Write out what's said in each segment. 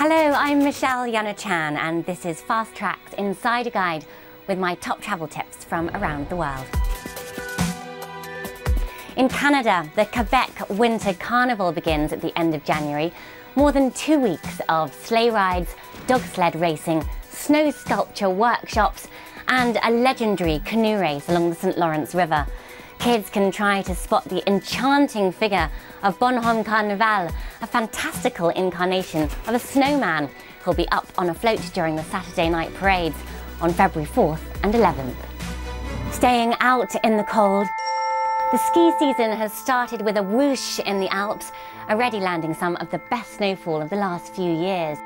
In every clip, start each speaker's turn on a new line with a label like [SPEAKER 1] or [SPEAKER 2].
[SPEAKER 1] Hello, I'm Jana Chan and this is Fast Track's Insider Guide with my top travel tips from around the world. In Canada, the Quebec Winter Carnival begins at the end of January. More than 2 weeks of sleigh rides, dog-sled racing, snow sculpture workshops and a legendary canoe race along the St. Lawrence River. Kids can try to spot the enchanting figure of Carnival, a fantastical incarnation of a snowman who'll be up on a float during the Saturday night parades on February 4th and 11th. Staying out in the cold, the ski season has started with a whoosh in the Alps, already landing some of the best snowfall of the last few years.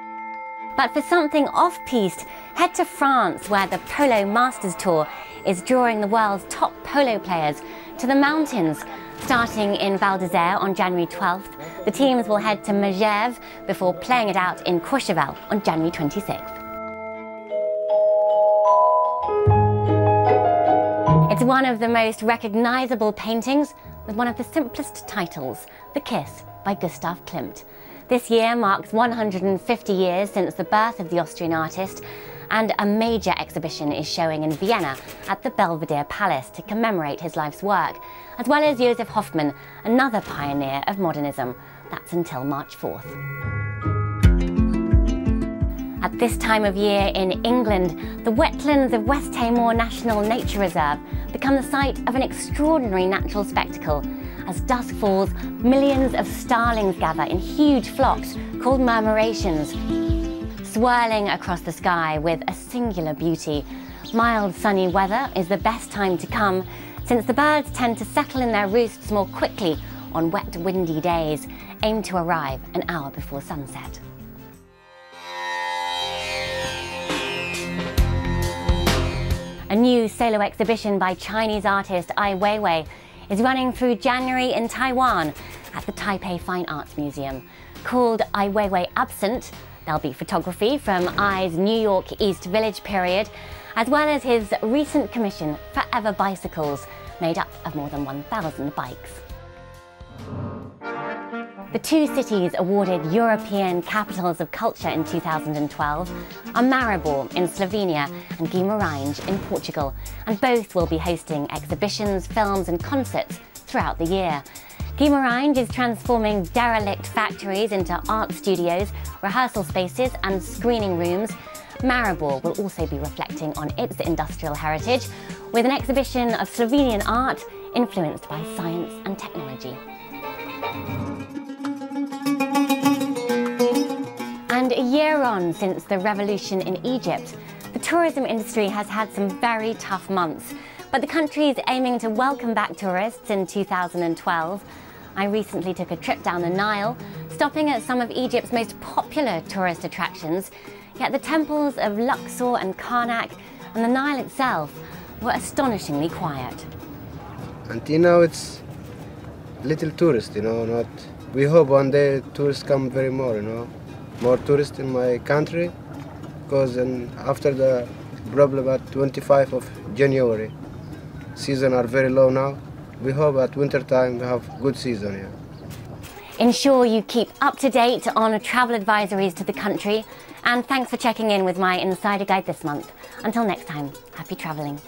[SPEAKER 1] But for something off-piste, head to France, where the Polo Masters Tour is drawing the world's top polo players to the mountains. Starting in Val d'Isère on January 12th, the teams will head to Megève before playing it out in Courchevel on January 26th. It's one of the most recognisable paintings with one of the simplest titles, The Kiss by Gustav Klimt. This year marks 150 years since the birth of the Austrian artist, and a major exhibition is showing in Vienna at the Belvedere Palace to commemorate his life's work, as well as Joseph Hoffmann, another pioneer of modernism. That's until March 4th. At this time of year in England, the wetlands of Westhay National Nature Reserve become the site of an extraordinary natural spectacle. As dusk falls, millions of starlings gather in huge flocks called murmurations, swirling across the sky with a singular beauty. Mild sunny weather is the best time to come, since the birds tend to settle in their roosts more quickly on wet, windy days. Aim to arrive an hour before sunset. A new solo exhibition by Chinese artist Ai Weiwei is running through January in Taiwan at the Taipei Fine Arts Museum. Called Ai Weiwei Absent, there'll be photography from Ai's New York East Village period, as well as his recent commission, Forever Bicycles, made up of more than 1,000 bikes. The two cities awarded European Capitals of Culture in 2012 are Maribor in Slovenia and Guimarães in Portugal, and both will be hosting exhibitions, films and concerts throughout the year. Guimarães is transforming derelict factories into art studios, rehearsal spaces and screening rooms. Maribor will also be reflecting on its industrial heritage with an exhibition of Slovenian art influenced by science and technology. And a year on since the revolution in Egypt, the tourism industry has had some very tough months, but the country is aiming to welcome back tourists in 2012. I recently took a trip down the Nile, stopping at some of Egypt's most popular tourist attractions, yet the temples of Luxor and Karnak and the Nile itself were astonishingly quiet.
[SPEAKER 2] Until now it's little tourist, not. We hope one day tourists come very more, more tourists in my country, because after the problem at 25th of January, season are very low now. We hope at winter time we have good season here.
[SPEAKER 1] Ensure you keep up to date on travel advisories to the country, and thanks for checking in with my Insider Guide this month. Until next time, happy travelling.